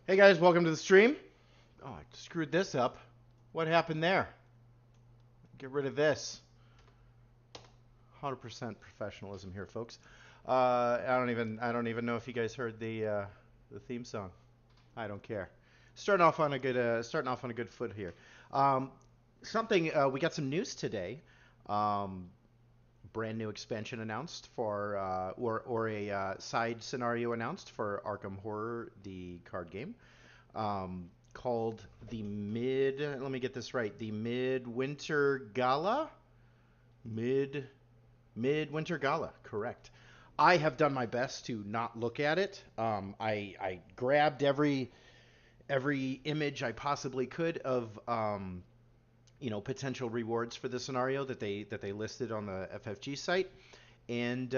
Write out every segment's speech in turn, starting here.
Hey guys, welcome to the stream. Oh, I screwed this up. What happened there? Get rid of this. 100% professionalism here, folks. I don't even know if you guys heard the theme song. I don't care. Starting off on a good foot here. Um, we got some news today. Um, Brand new expansion announced for or a side scenario announced for Arkham Horror, the card game. Called the let me get this right, the Midwinter Gala? Mid Midwinter Gala, correct. I have done my best to not look at it. I grabbed every image I possibly could of potential rewards for the scenario that they listed on the FFG site, and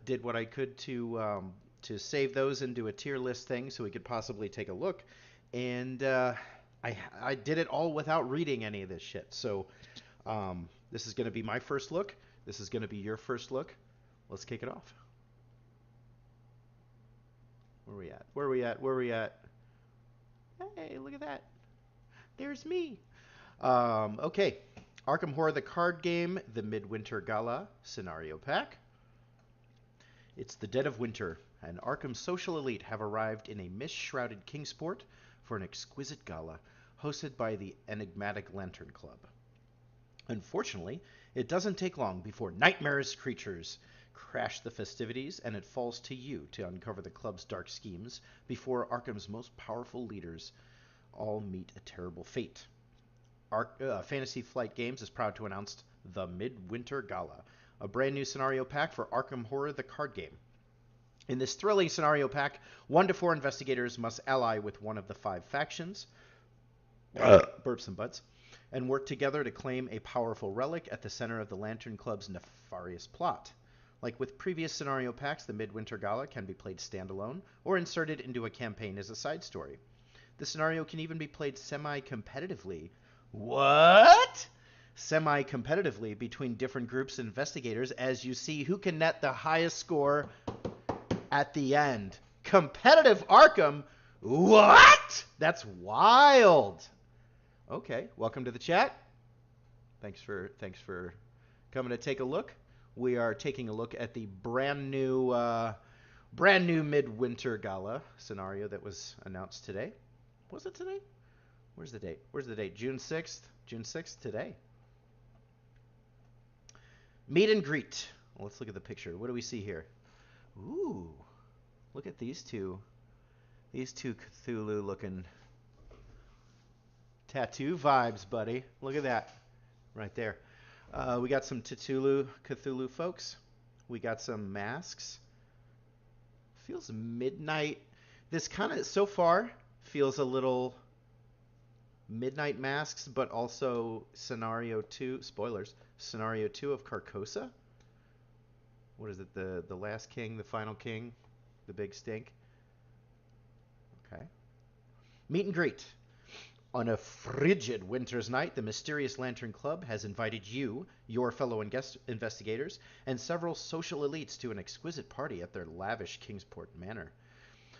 did what I could to save those into a tier list thing so we could possibly take a look. And I did it all without reading any of this shit. So this is going to be my first look. This is going to be your first look. Let's kick it off. Where are we at? Where are we at? Where are we at? Hey, look at that. There's me. Okay. Arkham Horror, the card game, the Midwinter Gala scenario pack. It's the dead of winter, and Arkham's social elite have arrived in a mist-shrouded Kingsport for an exquisite gala hosted by the enigmatic Lantern Club. Unfortunately, it doesn't take long before nightmarish creatures crash the festivities, and it falls to you to uncover the club's dark schemes before Arkham's most powerful leaders all meet a terrible fate. Fantasy Flight Games is proud to announce the Midwinter Gala, a brand new scenario pack for Arkham Horror, the card game. In this thrilling scenario pack, 1 to 4 investigators must ally with one of the 5 factions, burps and butts, and work together to claim a powerful relic at the center of the Lantern Club's nefarious plot. Like with previous scenario packs, the Midwinter Gala can be played standalone or inserted into a campaign as a side story. The scenario can even be played semi-competitively. What? Semi-competitively between different groups of investigators as you see who can net the highest score at the end. Competitive Arkham? What? That's wild. Okay, welcome to the chat. Thanks for coming to take a look. We are taking a look at the brand new Midwinter Gala scenario that was announced today. Was it today? Where's the date? Where's the date? June 6th. June 6th today. Meet and greet. Well, let's look at the picture. What do we see here? Ooh, look at these two. These two Cthulhu-looking tattoo vibes, buddy. Look at that right there. We got some Cthulhu folks. We got some masks. Feels midnight. This kind of, so far, feels a little Midnight Masks, but also Scenario 2, spoilers, Scenario 2 of Carcosa. What is it, the last king, the final king, the big stink? Okay. Meet and greet. On a frigid winter's night, the mysterious Lantern Club has invited you, your fellow investigators, and several social elites to an exquisite party at their lavish Kingsport manor.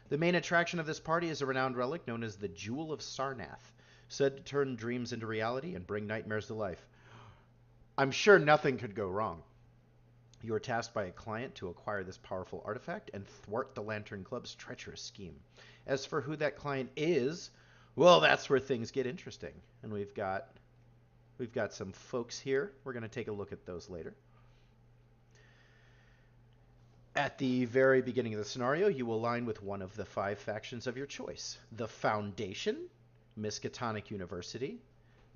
The main attraction of this party is a renowned relic known as the Jewel of Sarnath, said to turn dreams into reality and bring nightmares to life. I'm sure nothing could go wrong. You are tasked by a client to acquire this powerful artifact and thwart the Lantern Club's treacherous scheme. As for who that client is, well, that's where things get interesting. And we've got some folks here. We're going to take a look at those later. At the very beginning of the scenario, you will align with one of the 5 factions of your choice. The Foundation, Miskatonic University,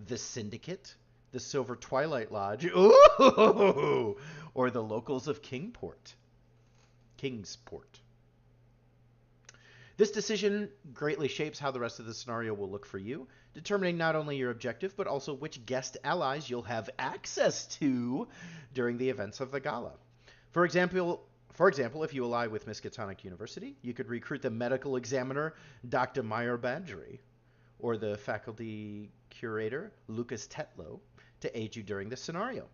the Syndicate, the Silver Twilight Lodge, ooh, or the locals of Kingsport. This decision greatly shapes how the rest of the scenario will look for you, determining not only your objective, but also which guest allies you'll have access to during the events of the gala. For example, if you ally with Miskatonic University, you could recruit the medical examiner, Dr. Meyer Badgery, or the faculty curator, Lucas Tetlow, to aid you during this scenario.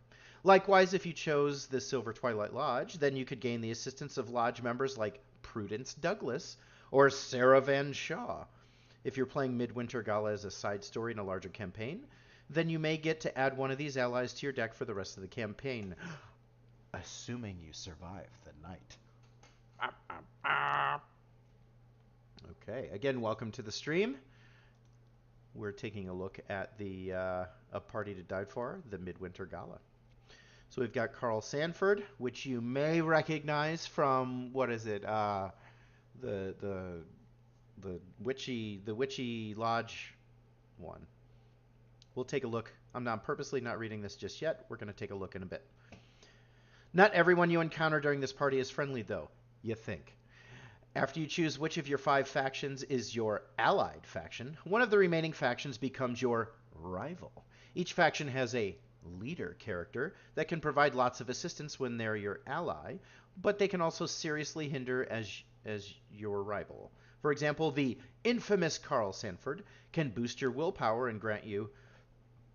Likewise, if you chose the Silver Twilight Lodge, then you could gain the assistance of lodge members like Prudence Douglas or Sarah Van Shaw. If you're playing Midwinter Gala as a side story in a larger campaign, then you may get to add one of these allies to your deck for the rest of the campaign. Assuming you survive the night. Okay, again, welcome to the stream. We're taking a look at the A Party to Die For, the Midwinter Gala. So we've got Carl Sanford, which you may recognize from, what is it, the Witchy Lodge one. We'll take a look. I'm purposely not reading this just yet. We're going to take a look in a bit. Not everyone you encounter during this party is friendly, though, you think. After you choose which of your 5 factions is your allied faction, one of the remaining factions becomes your rival. Each faction has a leader character that can provide lots of assistance when they're your ally, but they can also seriously hinder as your rival. For example, the infamous Carl Sanford can boost your willpower and grant you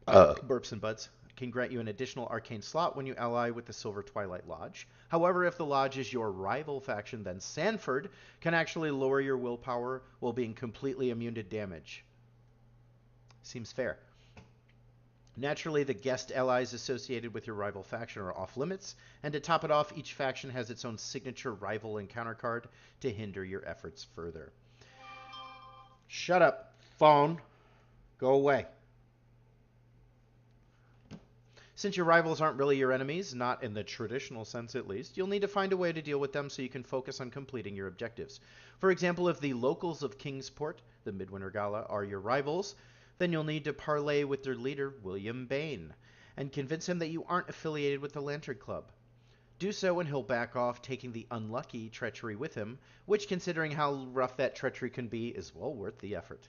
burps and buds. Can grant you an additional arcane slot when you ally with the Silver Twilight Lodge. However, if the lodge is your rival faction, then Sanford can actually lower your willpower while being completely immune to damage. Seems fair. Naturally, the guest allies associated with your rival faction are off limits, and to top it off, each faction has its own signature rival encounter card to hinder your efforts further. Shut up, phone. Go away. Since your rivals aren't really your enemies, not in the traditional sense at least, you'll need to find a way to deal with them so you can focus on completing your objectives. For example, if the locals of Kingsport, the Midwinter Gala, are your rivals, then you'll need to parley with their leader, William Bain, and convince him that you aren't affiliated with the Lantern Club. Do so and he'll back off, taking the unlucky treachery with him, which, considering how rough that treachery can be, is well worth the effort.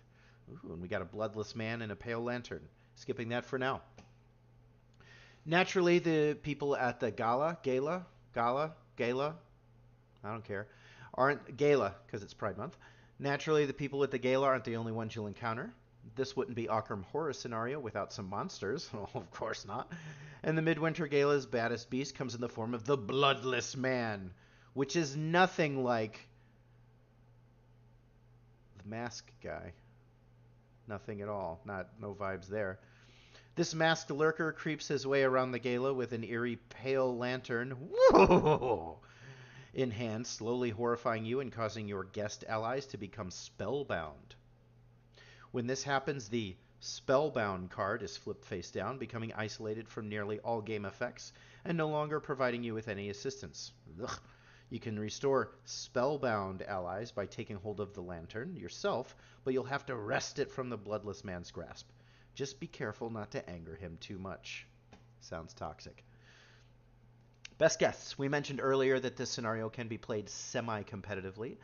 Ooh, and we got a bloodless man and a pale lantern. Skipping that for now. Naturally, the people at the gala, I don't care, aren't gala because it's Pride Month. Naturally, the people at the gala aren't the only ones you'll encounter. This wouldn't be Arkham Horror scenario without some monsters. Well, of course not. And the Midwinter Gala's baddest beast comes in the form of the Bloodless Man, which is nothing like the Mask guy. Nothing at all. No vibes there. This masked lurker creeps his way around the gala with an eerie pale lantern in hand, slowly horrifying you and causing your guest allies to become spellbound. When this happens, the Spellbound card is flipped face down, becoming isolated from nearly all game effects and no longer providing you with any assistance. Ugh. You can restore Spellbound allies by taking hold of the lantern yourself, but you'll have to wrest it from the Bloodless Man's grasp. Just be careful not to anger him too much. Sounds toxic. Best guests. We mentioned earlier that this scenario can be played semi-competitively,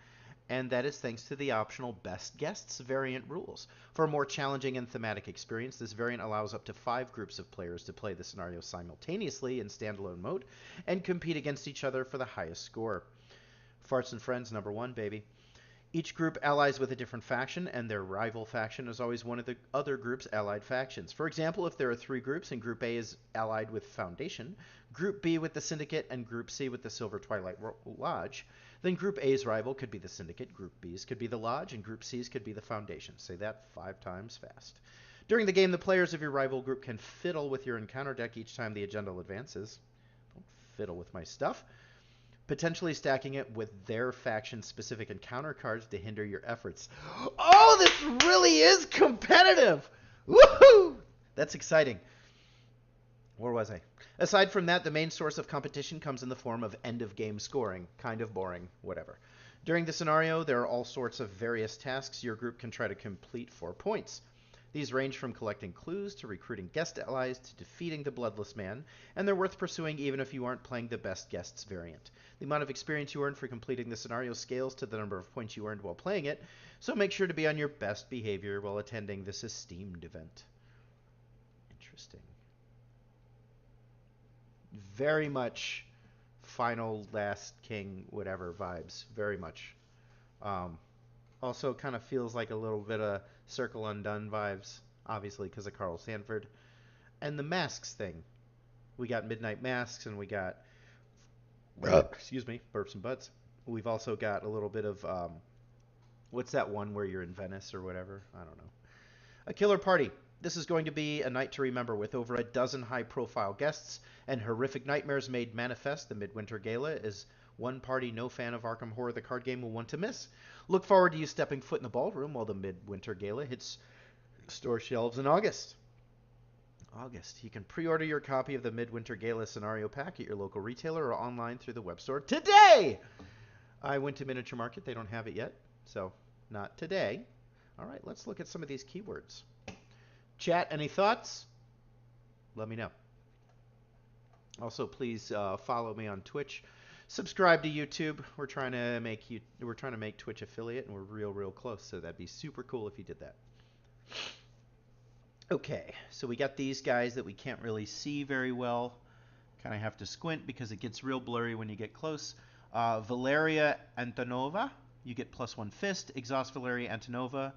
and that is thanks to the optional Best Guests variant rules. For a more challenging and thematic experience, this variant allows up to 5 groups of players to play the scenario simultaneously in standalone mode and compete against each other for the highest score. Farts and Friends, number 1, baby. Each group allies with a different faction, and their rival faction is always one of the other group's allied factions. For example, if there are 3 groups and Group A is allied with Foundation, Group B with the Syndicate, and Group C with the Silver Twilight Lodge, then Group A's rival could be the Syndicate, Group B's could be the Lodge, and Group C's could be the Foundation. Say that 5 times fast. During the game, the players of your rival group can fiddle with your encounter deck each time the agenda advances. Don't fiddle with my stuff. Potentially stacking it with their faction-specific encounter cards to hinder your efforts. Oh, this really is competitive! Woohoo! That's exciting. Where was I? Aside from that, the main source of competition comes in the form of end-of-game scoring. Kind of boring, whatever. During the scenario, there are all sorts of various tasks your group can try to complete for points. These range from collecting clues to recruiting guest allies to defeating the Bloodless Man, and they're worth pursuing even if you aren't playing the Best Guests variant. The amount of experience you earn for completing the scenario scales to the number of points you earned while playing it, so make sure to be on your best behavior while attending this esteemed event. Interesting. Very much Final Last King whatever vibes. Very much. Also kind of feels like a little bit of Circle Undone vibes, obviously because of Carl Sanford. And the masks thing. We got Midnight Masks and we got, excuse me, Burps and Butts. We've also got a little bit of What's that one where you're in Venice or whatever? I don't know. A killer party. This is going to be a night to remember with over a dozen high-profile guests and horrific nightmares made manifest. The Midwinter Gala is one party no fan of Arkham Horror the card game will want to miss. Look forward to you stepping foot in the ballroom while the Midwinter Gala hits store shelves in August. You can pre-order your copy of the Midwinter Gala Scenario Pack at your local retailer or online through the web store today. I went to Miniature Market. They don't have it yet, so not today. All right, let's look at some of these keywords. Chat, any thoughts? Let me know. Also, please follow me on Twitch. Subscribe to YouTube. We're trying to make Twitch affiliate, and we're real close. So that'd be super cool if you did that. Okay, so we got these guys that we can't really see very well. Kind of have to squint because it gets real blurry when you get close. Valeria Antonova, you get +1 fist. Exhaust Valeria Antonova.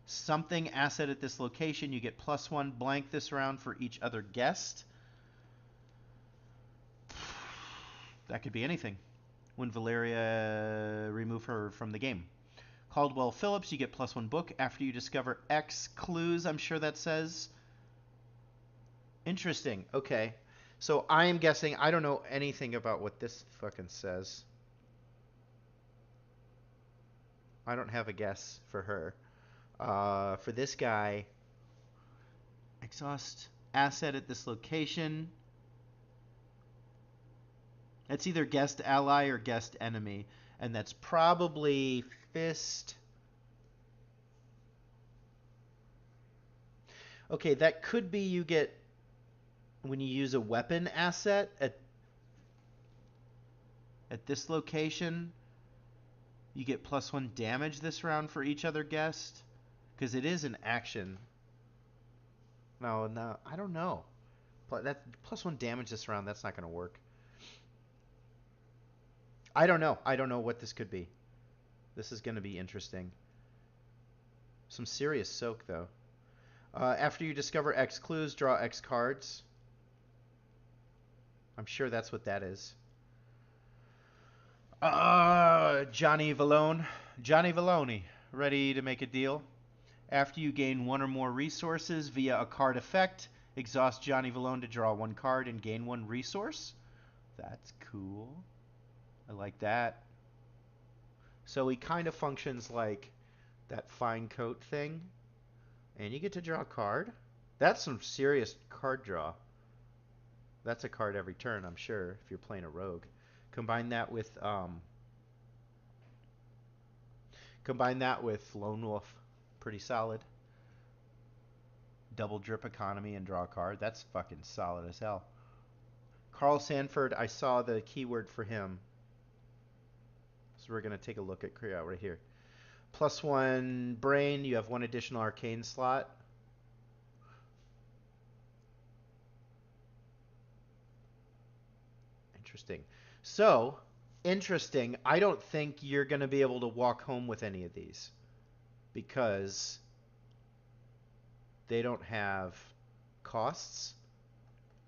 Something asset at this location, you get +1 blank this round for each other guest. That could be anything. When Valeria remove her from the game. Caldwell Phillips, you get +1 book after you discover X clues, I'm sure that says. Interesting. Okay. So I am guessing, I don't know anything about what this fucking says. I don't have a guess for her. For this guy, exhaust asset at this location. It's either guest ally or guest enemy, and that's probably fist. Okay, that could be you get when you use a weapon asset at this location. You get +1 damage this round for each other guest. Because it is an action. No, I don't know. That +1 damage this round, that's not going to work. I don't know. I don't know what this could be. This is going to be interesting. Some serious soak, though. After you discover X clues, draw X cards. I'm sure that's what that is. Johnny Vallone. Johnny Vallone, ready to make a deal? After you gain 1 or more resources via a card effect, exhaust Johnny Vallone to draw 1 card and gain 1 resource. That's cool. I like that. So he kind of functions like that fine coat thing. And you get to draw a card. That's some serious card draw. That's a card every turn, I'm sure, if you're playing a rogue. Combine that with Lone Wolf. Pretty solid. Double drip economy and draw a card. That's fucking solid as hell. Carl Sanford, I saw the keyword for him. So we're going to take a look at right here. +1 brain. You have 1 additional arcane slot. Interesting. So, interesting. I don't think you're going to be able to walk home with any of these. Because they don't have costs.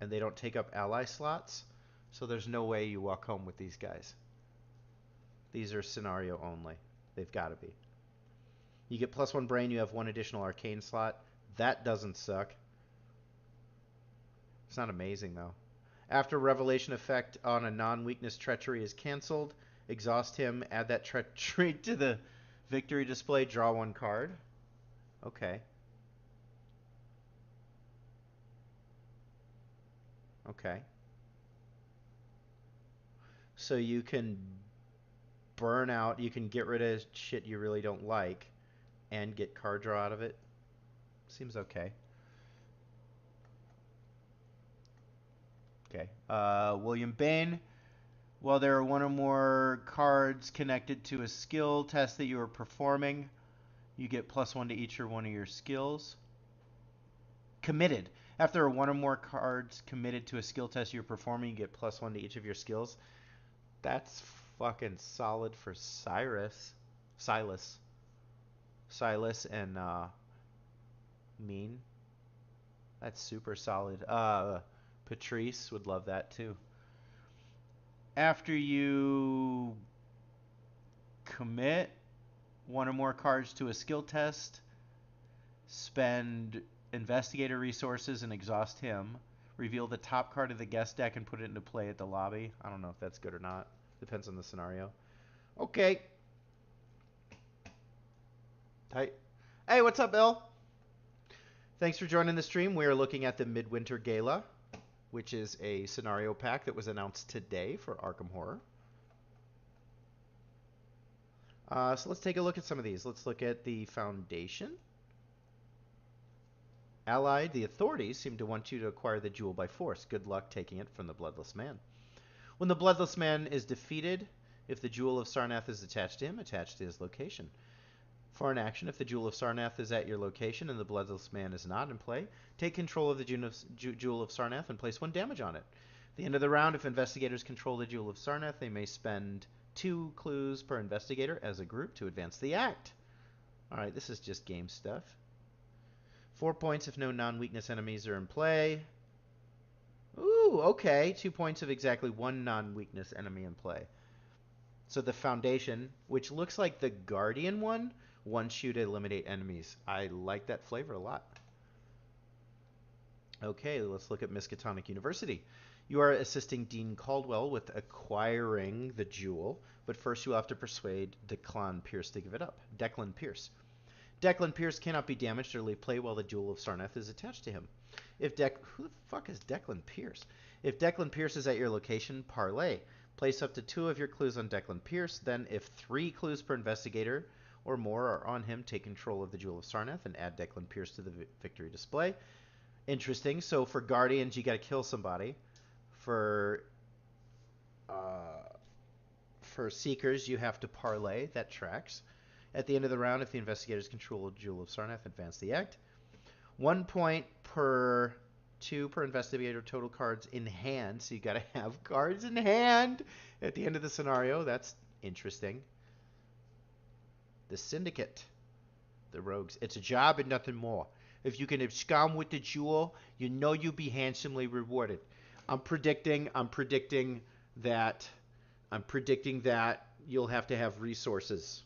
And they don't take up ally slots. So there's no way you walk home with these guys. These are scenario only. They've got to be. You get +1 brain. You have 1 additional arcane slot. That doesn't suck. It's not amazing, though. After revelation effect on a non-weakness treachery is canceled, exhaust him, add that treachery to the victory display, draw 1 card. Okay. Okay. So you can burn out, you can get rid of shit you really don't like and get card draw out of it. Seems okay. Okay. William Bain. While there are 1 or more cards connected to a skill test that you are performing, you get +1 to each or 1 of your skills. Committed. After there are 1 or more cards committed to a skill test you're performing, you get +1 to each of your skills. That's fucking solid for Silas and Mean. That's super solid. Patrice would love that too. After you commit one or more cards to a skill test, spend investigator resources and exhaust him, reveal the top card of the guest deck and put it into play at the lobby. I don't know if that's good or not. Depends on the scenario. Okay. Tight. Hey, what's up, Bill? Thanks for joining the stream. We are looking at the Midwinter Gala, which is a scenario pack that was announced today for Arkham Horror. So let's take a look at some of these. Let's look at the Foundation. Allied, the authorities seem to want you to acquire the jewel by force. Good luck taking it from the Bloodless Man. When the Bloodless Man is defeated, if the Jewel of Sarnath is attached to him, attached to his location. For an action, if the Jewel of Sarnath is at your location and the Bloodless Man is not in play, take control of the Jewel of Sarnath and place 1 damage on it. At the end of the round, if investigators control the Jewel of Sarnath, they may spend 2 clues per investigator as a group to advance the act. Alright, this is just game stuff. 4 points if no non-weakness enemies are in play. Ooh, okay. 2 points if exactly 1 non-weakness enemy in play. So the Foundation, which looks like the Guardian one, wants you to eliminate enemies. I like that flavor a lot. Okay, let's look at Miskatonic University. You are assisting Dean Caldwell with acquiring the jewel, but first you will have to persuade Declan Pierce to give it up. Declan Pierce. Declan Pierce cannot be damaged or leave play while the Jewel of Sarnath is attached to him. Who the fuck is Declan Pierce? If Declan Pierce is at your location, parlay. Place up to 2 of your clues on Declan Pierce. Then, if 3 clues per investigator or more are on him, take control of the Jewel of Sarnath and add Declan Pierce to the victory display. Interesting. So for Guardians, you got to kill somebody. For Seekers, you have to parlay. That tracks. At the end of the round, if the investigators control the Jewel of Sarnath, advance the act. 1 point per 2 per investigator, total cards in hand. So you got to have cards in hand at the end of the scenario. That's interesting. The Syndicate. The Rogues. It's a job and nothing more. If you can abscond with the jewel, you know you'll be handsomely rewarded. I'm predicting that you'll have to have resources.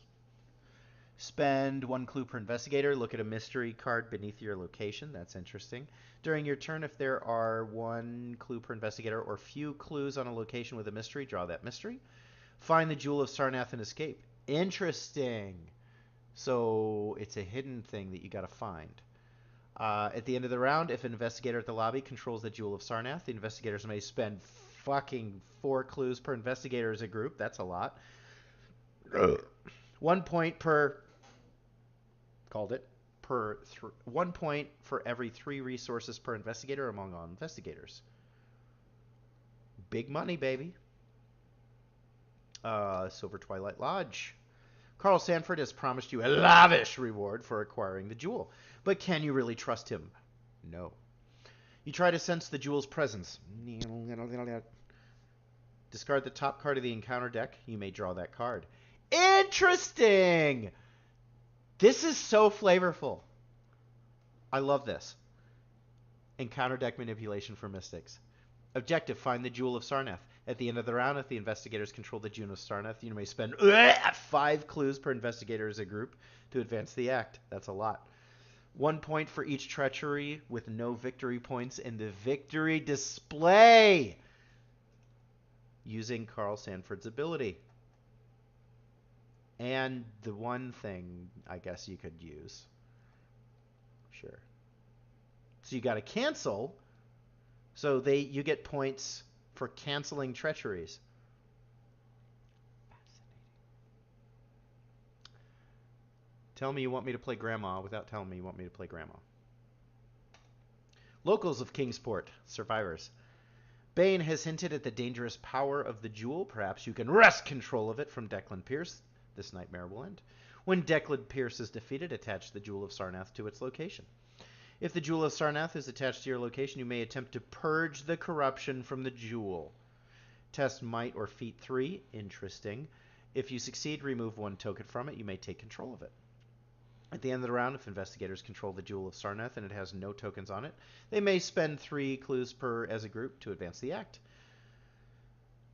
Spend 1 clue per investigator. Look at a mystery card beneath your location. That's interesting. During your turn, if there are 1 clue per investigator or few clues on a location with a mystery, draw that mystery. Find the Jewel of Sarnath and escape. Interesting. So it's a hidden thing that you got to find. At the end of the round, if an investigator at the lobby controls the Jewel of Sarnath, the investigators may spend fucking 4 clues per investigator as a group. That's a lot. 1 point per... Called it. 1 point for every 3 resources per investigator among all investigators. Big money, baby. Silver Twilight Lodge. Carl Sanford has promised you a lavish reward for acquiring the jewel. But can you really trust him? No. You try to sense the jewel's presence. Discard the top card of the encounter deck. You may draw that card. Interesting! This is so flavorful. I love this. Encounter deck manipulation for Mystics. Objective, find the Jewel of Sarnath. At the end of the round, if the investigators control the Jewel of Sarnath, you may spend 5 clues per investigator as a group to advance the act. That's a lot. 1 point for each treachery with no victory points in the victory display. Using Carl Sanford's ability. And the one thing I guess you could use. Sure. So you got to cancel. So you get points for canceling treacheries. Fascinating. Tell me you want me to play Grandma without telling me you want me to play Grandma. Locals of Kingsport, survivors. Bane has hinted at the dangerous power of the jewel. Perhaps you can wrest control of it from Declan Pierce. This nightmare will end. When Declan Pierce is defeated, attach the Jewel of Sarnath to its location. If the Jewel of Sarnath is attached to your location, you may attempt to purge the corruption from the jewel. Test Might or Feat 3. Interesting. If you succeed, remove 1 token from it. You may take control of it. At the end of the round, if investigators control the Jewel of Sarnath and it has no tokens on it, they may spend 3 clues per as a group to advance the act.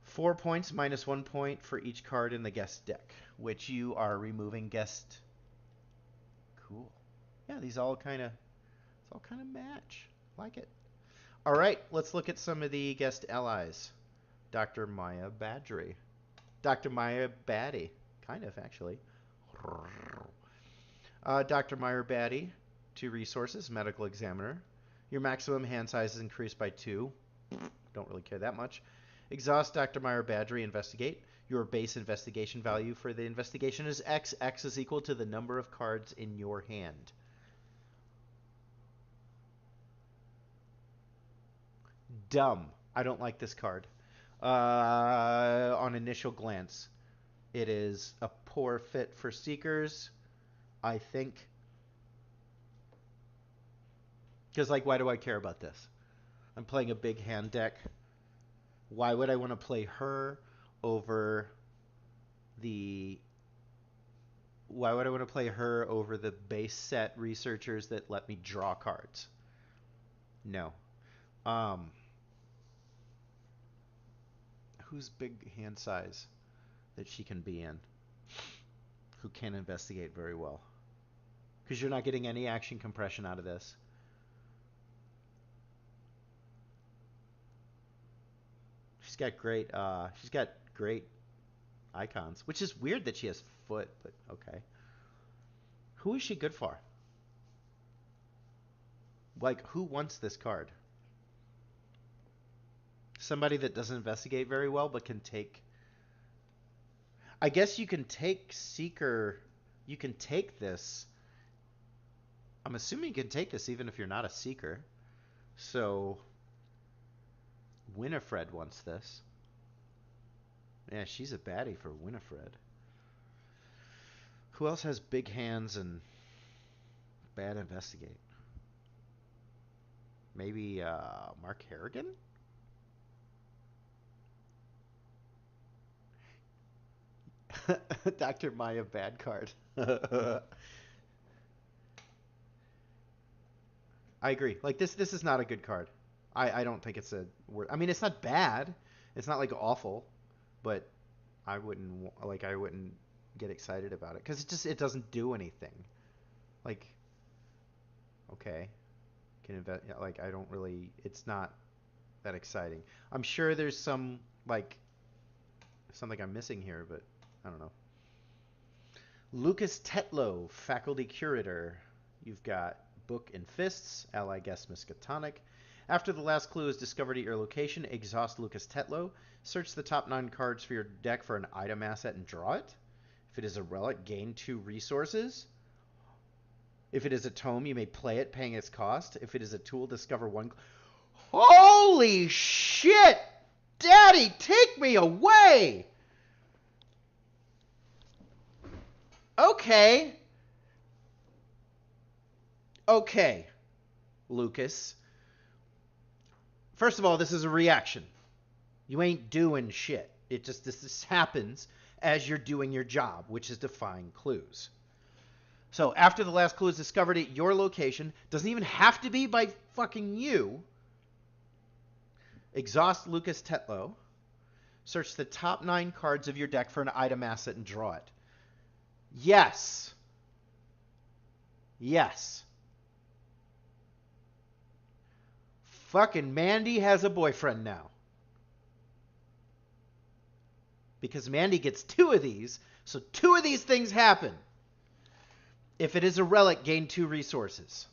4 points minus 1 point for each card in the guest deck, which you are removing guest Cool. Yeah, these all kind of, it's all kind of match. Like it. All right, let's look at some of the guest allies. Dr. Maya Badgery. Dr. Maya Batty. Kind of, actually. Dr. Meyer Batty. 2 resources. Medical examiner. Your maximum hand size is increased by 2. Don't really care that much. Exhaust Dr. Meyer Badgery. Investigate. Your base investigation value for the investigation is X. X is equal to the number of cards in your hand. Dumb. I don't like this card. On initial glance, it is a poor fit for Seekers, I think. Because, like, why do I care about this? I'm playing a big hand deck. Why would I want to play her over the... Why would I want to play her over the base set researchers that let me draw cards? No. Who's big hand size that she can be in? Who can investigate very well? Because you're not getting any action compression out of this. She's got great icons, which is weird that she has foot, but okay. Who is she good for? Like, who wants this card? Somebody that doesn't investigate very well, but can take... I guess you can take Seeker... You can take this. I'm assuming you can take this even if you're not a Seeker. So... Winifred wants this. Yeah, she's a baddie for Winifred. Who else has big hands and bad investigate? Maybe Mark Harrigan? Dr. Maya bad card. I agree. Like this is not a good card. I don't think it's a word. I mean, it's not bad. It's not like awful, but I wouldn't get excited about it cuz it doesn't do anything. Like okay. Like I don't really it's not that exciting. I'm sure there's some like something I'm missing here, but I don't know. Lucas Tetlow, faculty curator. You've got Book and Fists, ally guest Miskatonic. After the last clue is discovered at your location, exhaust Lucas Tetlow. Search the top 9 cards for your deck for an item asset and draw it. If it is a relic, gain 2 resources. If it is a tome, you may play it, paying its cost. If it is a tool, discover 1... Holy shit! Daddy, take me away! Okay. Okay, Lucas. First of all, this is a reaction. You ain't doing shit. This happens as you're doing your job, which is to find clues. So after the last clue is discovered at your location, doesn't even have to be by fucking you. Exhaust Lucas Tetlow. Search the top 9 cards of your deck for an item asset and draw it. Yes. Yes. Fucking Mandy has a boyfriend now. Because Mandy gets 2 of these, so 2 of these things happen. If it is a relic, gain 2 resources.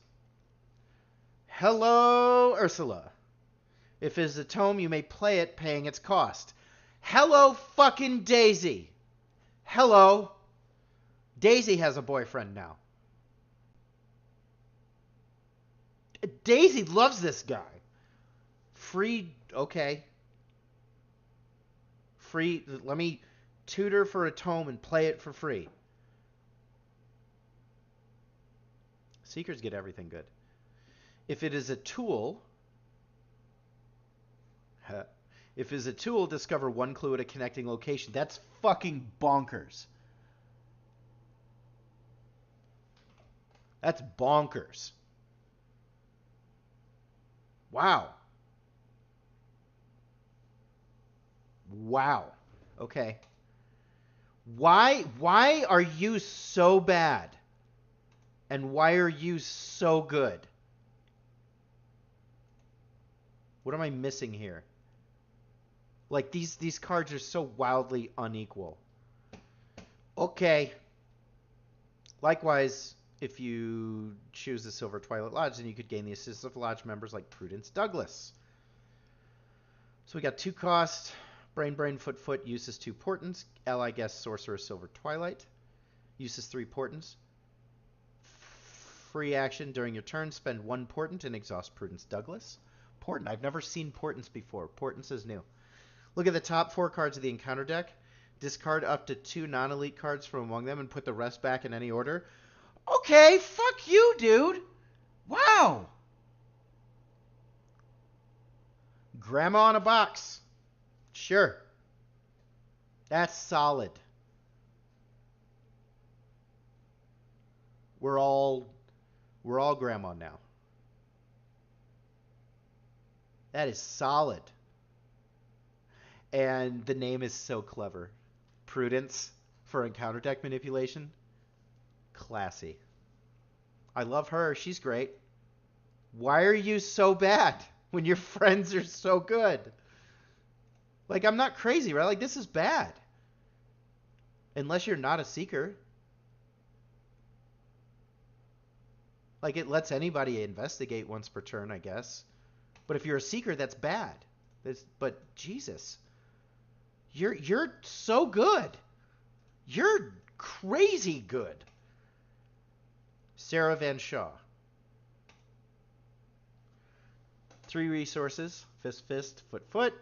Hello, Ursula. If it is a tome, you may play it, paying its cost. Hello, fucking Daisy. Hello. Daisy has a boyfriend now. Daisy loves this guy. Free, okay. Free, let me tutor for a tome and play it for free. Seekers get everything good. If it is a tool, discover 1 clue at a connecting location. That's fucking bonkers. That's bonkers. Wow. Wow. Okay. Why are you so bad? And why are you so good? What am I missing here? Like, these cards are so wildly unequal. Okay. Likewise, if you choose the Silver Twilight Lodge, then you could gain the assist of Lodge members like Prudence Douglas. So we got 2 cost. Brain, Foot, uses 2 portents. Ally Guest, Sorcerer, Silver Twilight. Uses 3 portents. Free action during your turn. Spend 1 portent and exhaust Prudence Douglas. Portent. I've never seen portents before. Portents is new. Look at the top 4 cards of the encounter deck. Discard up to 2 non-elite cards from among them and put the rest back in any order. Okay, fuck you, dude. Wow. Grandma in a box. Sure. That's solid. We're all grandma now. That is solid. And the name is so clever. Prudence for encounter deck manipulation. Classy. I love her. She's great. Why are you so bad when your friends are so good? Like, I'm not crazy, right? Like, this is bad. Unless you're not a seeker. Like, it lets anybody investigate once per turn, I guess. But if you're a seeker, that's bad. But Jesus. You're so good. You're crazy good. Sarah Van Shaw. 3 resources. Fist, Foot.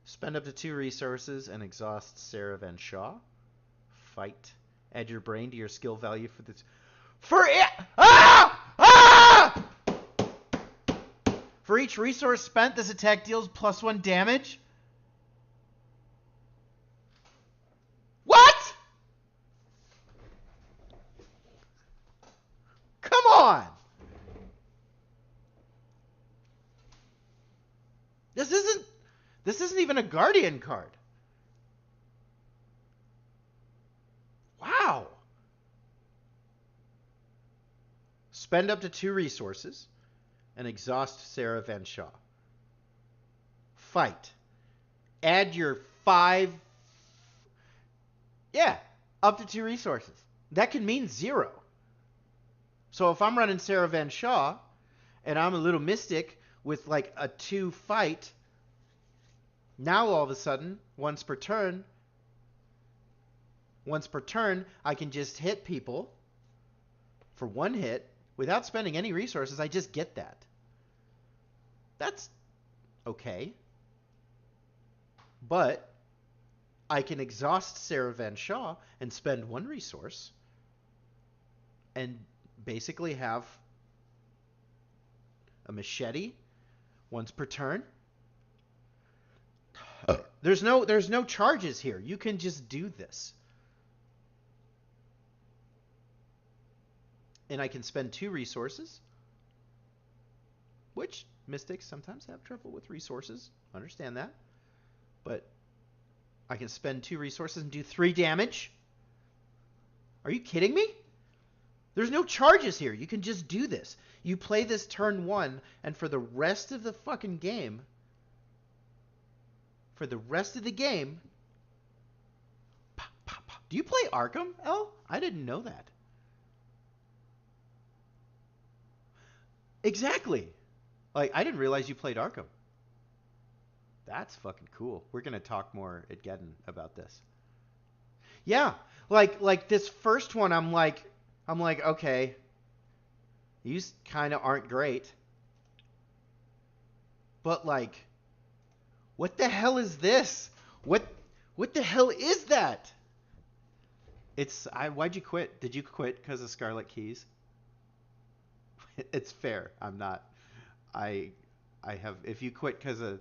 Spend up to 2 resources and exhaust Sarah Van Shaw. Fight. Add your brain to your skill value for this. For it! For each resource spent, this attack deals +1 damage. What? Come on. This isn't even a Guardian card. Wow. Spend up to 2 resources and exhaust Sarah Van Shaw. Fight. Add your 5... Yeah, up to 2 resources. That can mean 0. So if I'm running Sarah Van Shaw and I'm a little mystic with like a 2 fight, now all of a sudden, once per turn, I can just hit people for 1 hit without spending any resources. I just get that. That's okay. But I can exhaust Sarah Van Shaw and spend 1 resource and basically have a machete once per turn. There's no charges here. You can just do this. And I can spend 2 resources, which mystics sometimes have trouble with resources. Understand that. But I can spend 2 resources and do 3 damage. Are you kidding me? There's no charges here. You can just do this. You play this turn 1, and for the rest of the fucking game, pop, pop, pop. Do you play Arkham, L? I didn't know that. Exactly. Like, I didn't realize you played Arkham. That's fucking cool. We're going to talk more at Geddon about this. Yeah. Like this first one, I'm like, okay, these kind of aren't great. But like, what the hell is this? What the hell is that? Why'd you quit? Did you quit because of Scarlet Keys? It's fair. I'm not. I have. If you quit because of.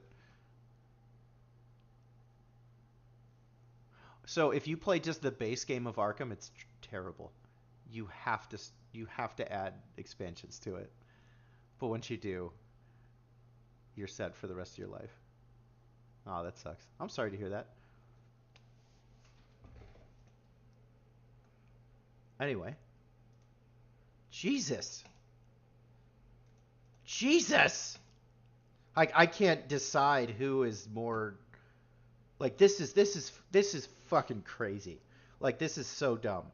So if you play just the base game of Arkham, it's terrible. You have to add expansions to it. But once you do, you're set for the rest of your life. Oh, that sucks. I'm sorry to hear that. Anyway, Jesus. Jesus. I can't decide who is more. Like, this is fucking crazy. Like, this is so dumb.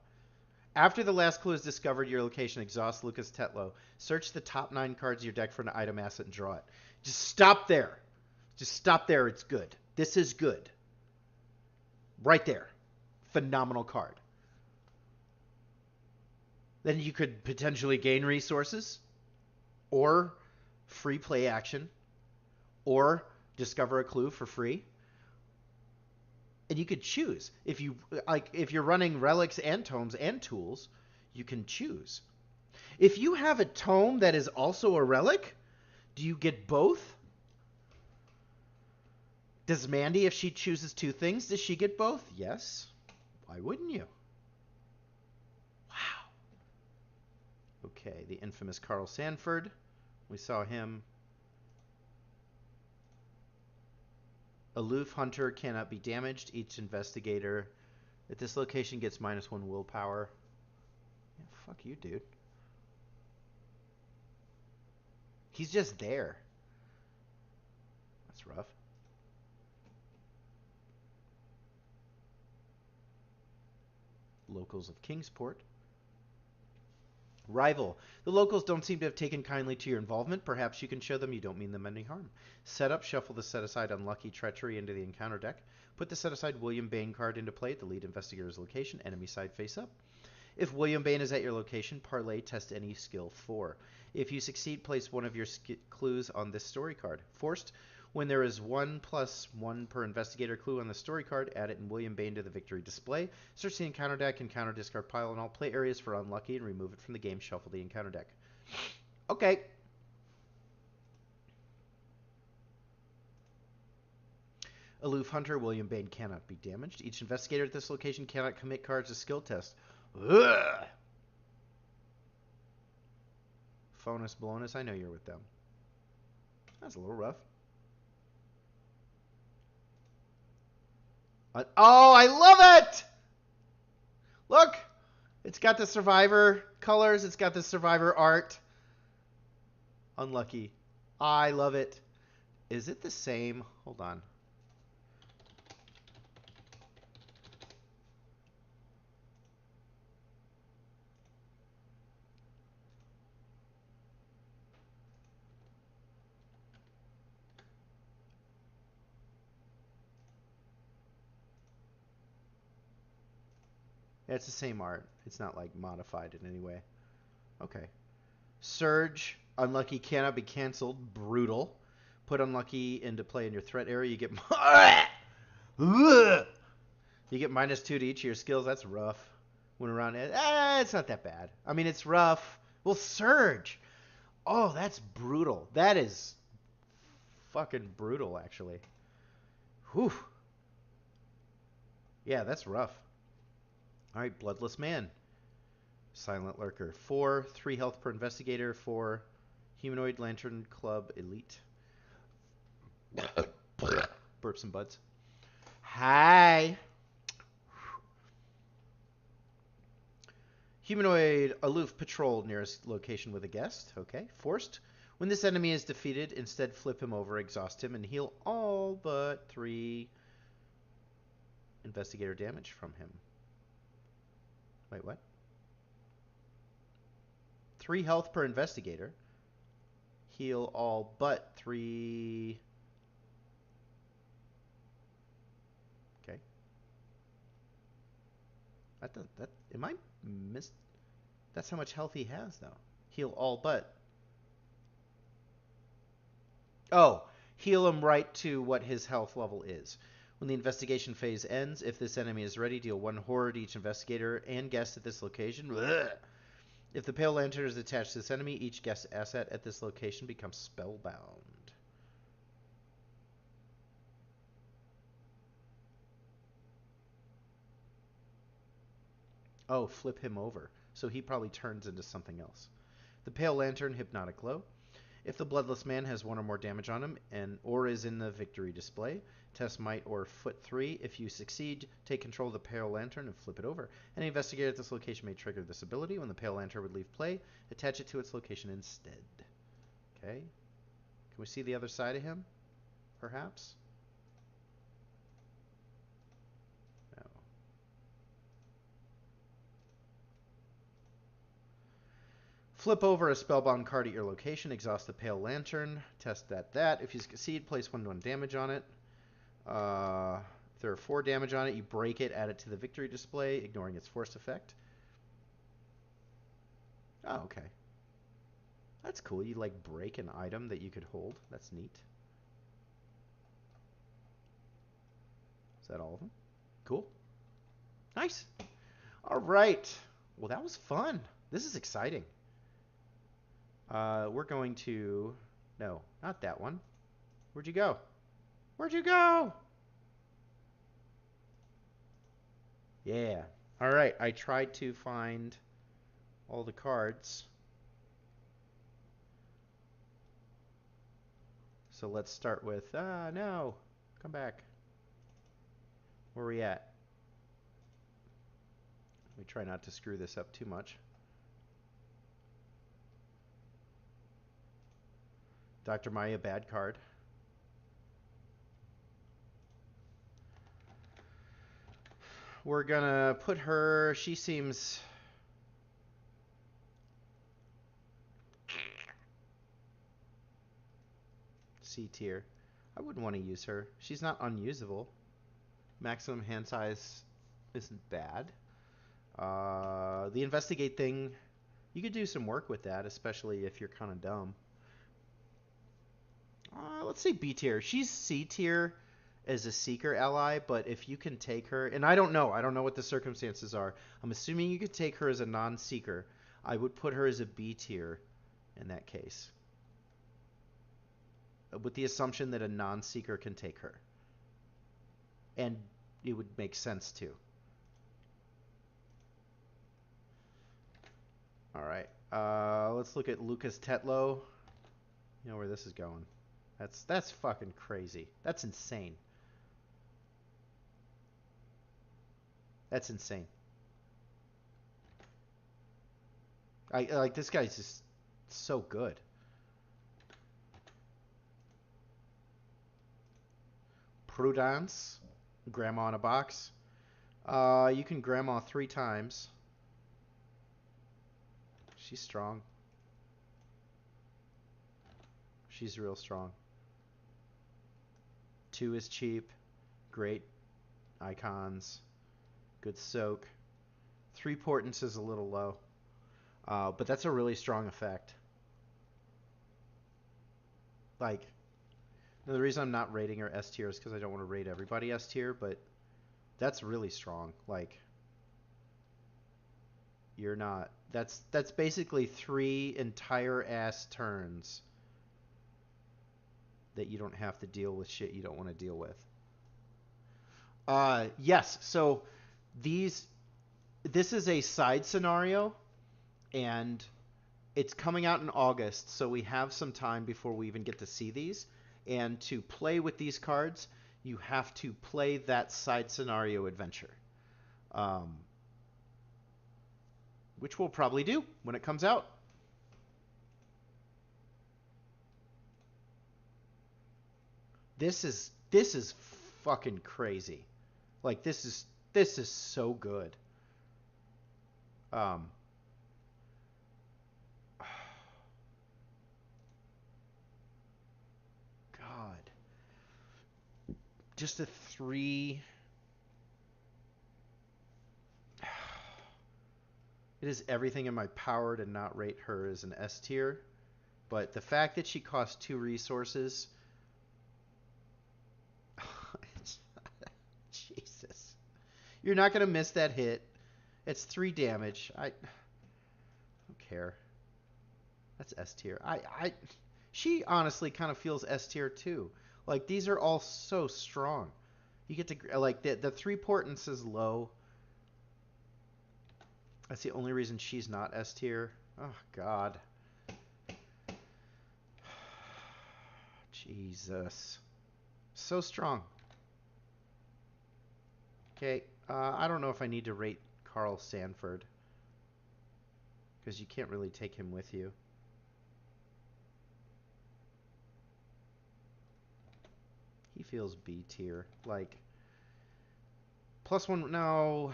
After the last clue is discovered, your location, exhaust Lucas Tetlow. Search the top 9 cards of your deck for an item asset and draw it. Just stop there. Just stop there. It's good. This is good. Right there. Phenomenal card. Then you could potentially gain resources, or free play action, or discover a clue for free. And you could choose. If you're running relics and tomes and tools, you can choose. If you have a tome that is also a relic, do you get both? Does Mandy, if she chooses 2 things, does she get both? Yes. Why wouldn't you? Wow. Okay, the infamous Carl Sanford. We saw him. Aloof Hunter cannot be damaged. Each investigator at this location gets -1 willpower. Yeah, fuck you, dude. He's just there. That's rough. Locals of Kingsport. Rival. The locals don't seem to have taken kindly to your involvement. Perhaps you can show them you don't mean them any harm. Set up. Shuffle the set-aside Unlucky Treachery into the encounter deck. Put the set-aside William Bane card into play at the lead investigator's location. Enemy side face up. If William Bane is at your location, parlay test any skill 4. If you succeed, place one of your clues on this story card. Forced. When there is 1+1 per investigator clue on the story card, add it in William Bane to the victory display. Search the encounter deck, encounter discard pile, and all play areas for unlucky and remove it from the game. Shuffle the encounter deck. Okay. Aloof Hunter, William Bane cannot be damaged. Each investigator at this location cannot commit cards to skill test. Ugh. Phonus Bolonus, I know you're with them. That's a little rough. Oh, I love it! Look! It's got the Survivor colors. It's got the Survivor art. Unlucky. I love it. Is it the same? Hold on. Yeah, it's the same art. It's not like modified in any way. Okay. Surge. Unlucky cannot be canceled. Brutal. Put Unlucky into play in your threat area. You get you get -2 to each of your skills. That's rough. When around it, it's not that bad. I mean, it's rough. Well, Surge. Oh, that's brutal. That is fucking brutal, actually. Whew. Yeah, that's rough. All right, Bloodless Man. Silent Lurker. 4, 3 health per investigator. 4, Humanoid Lantern Club Elite. Burps and buds. Hi. Humanoid Aloof Patrol nearest location with a guest. Okay. Forced. When this enemy is defeated, instead flip him over, exhaust him, and heal all but 3 investigator damage from him. Wait, what? 3 health per investigator. Heal all but 3. Okay. Am I missed? That's how much health he has, though. Heal all but. Oh, heal him right to what his health level is. When the investigation phase ends, if this enemy is ready, deal 1 horror to each investigator and guest at this location. Blech. If the Pale Lantern is attached to this enemy, each guest asset at this location becomes spellbound. Oh, flip him over. So he probably turns into something else. The Pale Lantern, Hypnotic Glow. If the Bloodless Man has 1 or more damage on him or is in the victory display, test Might or Foot 3. If you succeed, take control of the Pale Lantern and flip it over. Any investigator at this location may trigger this ability. When the Pale Lantern would leave play, attach it to its location instead. Okay. Can we see the other side of him? Perhaps? No. Flip over a spellbound card at your location. Exhaust the Pale Lantern. Test that. If you succeed, place 1/1 damage on it. If there are 4 damage on it, you break it, add it to the victory display, ignoring its force effect. Oh, okay. That's cool. You like break an item that you could hold. That's neat. Is that all of them? Cool. Nice. All right. Well, that was fun. This is exciting. We're going to... No, not that one. Where'd you go? Where'd you go? Yeah. All right. I tried to find all the cards. So let's start with... no. Come back. Where are we at? Let me try not to screw this up too much. Dr. Maya, bad card. We're gonna put her... She seems... C tier. I wouldn't want to use her. She's not unusable. Maximum hand size isn't bad. The investigate thing, you could do some work with that, especially if you're kind of dumb. Let's say B tier. She's C tier as a seeker ally, but if you can take her, and I don't know what the circumstances are. I'm assuming you could take her as a non-seeker. I would put her as a B tier in that case, with the assumption that a non-seeker can take her. And it would make sense too. All right. Let's look at Lucas Tetlow. You know where this is going. That's fucking crazy. That's insane. That's insane. I like this guy's just so good. Prudence, Grandma in a box. You can Grandma 3 times. She's strong. She's real strong. 2 is cheap. Great icons. Good soak. 3 portents is a little low. But that's a really strong effect. Like, the reason I'm not rating her S tier is because I don't want to rate everybody S tier, but that's really strong. Like, you're not... That's basically 3 entire ass turns that you don't have to deal with shit you don't want to deal with. Yes, so this is a side scenario, and it's coming out in August, so we have some time before we even get to see these. And to play with these cards, you have to play that side scenario adventure. Which we'll probably do when it comes out. This is fucking crazy. Like, this is so good. God. Just a 3. It is everything in my power to not rate her as an S tier, but the fact that she costs 2 resources... Jesus. You're not going to miss that hit. It's 3 damage. I don't care. That's S tier. She honestly kind of feels S tier too. Like, these are all so strong. You get to, like, the 3 portents is low. That's the only reason she's not S tier. Oh, God. Jesus. So strong. Okay, I don't know if I need to rate Carl Sanford. Because you can't really take him with you. He feels B tier. Like, +1, no.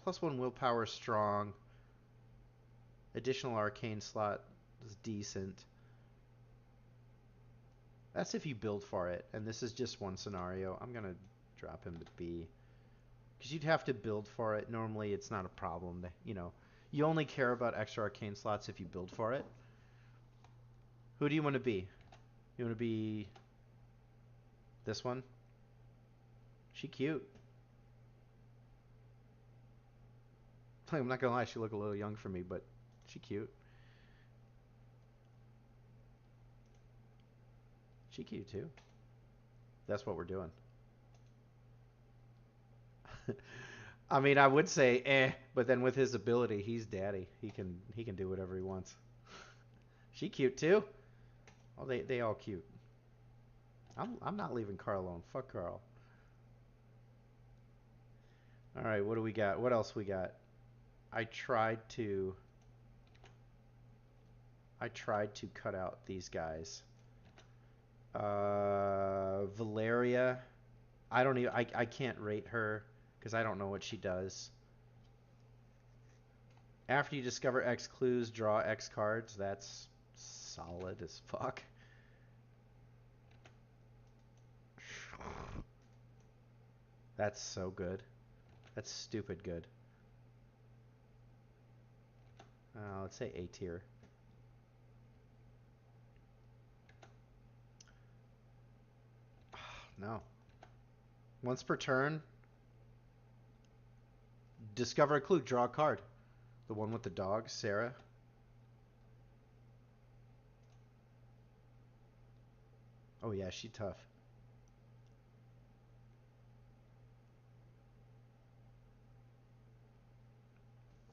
+1 willpower strong. Additional arcane slot is decent. That's if you build for it, and this is just one scenario. I'm going to drop him to B. Because you'd have to build for it. Normally, it's not a problem. You know, you only care about extra arcane slots if you build for it. Who do you want to be? You want to be this one? She cute. I'm not going to lie, she look a little young for me, but she cute. She cute too. That's what we're doing. I mean, I would say but then with his ability, he's daddy. He can do whatever he wants. She cute too. Oh, they all cute. I'm not leaving Carl alone. Fuck Carl. All right, what do we got? What else we got? I tried to cut out these guys. Valeria. I can't rate her because I don't know what she does. After you discover X clues, draw X cards. That's solid as fuck. That's so good. That's stupid good. Let's say A tier. No. Once per turn, discover a clue, draw a card. The one with the dog, Sarah. Oh yeah, she's tough.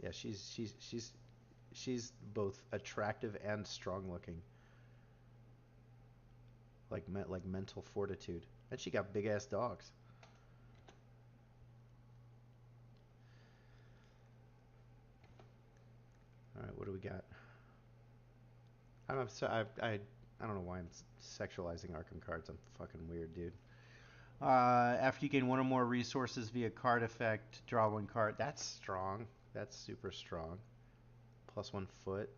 Yeah, she's both attractive and strong looking. Like mental fortitude. And she got big ass dogs. All right, what do we got? I don't know why I'm sexualizing Arkham cards. I'm fucking weird, dude. After you gain one or more resources via card effect, draw one card. That's strong. That's super strong. +1 foot.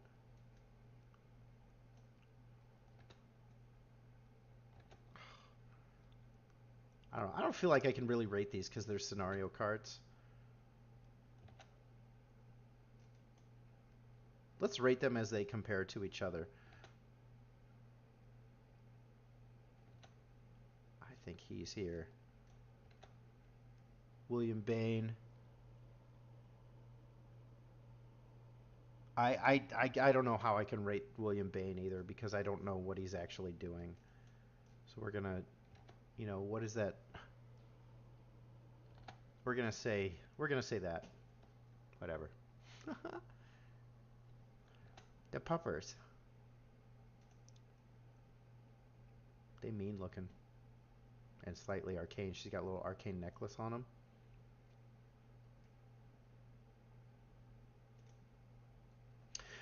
I don't know. I don't feel like I can really rate these because they're scenario cards. Let's rate them as they compare to each other. I think he's here. William Bain. I don't know how I can rate William Bain either because I don't know what he's actually doing. So we're gonna, what is that? We're gonna say that. Whatever. The puppers. They mean looking. And slightly arcane. She's got a little arcane necklace on them.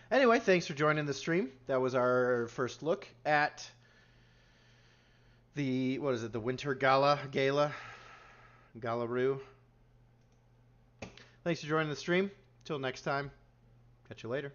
Anyway, thanks for joining the stream. That was our first look at the, what is it, the Winter Gala-Roo. Thanks for joining the stream. Till next time, catch you later.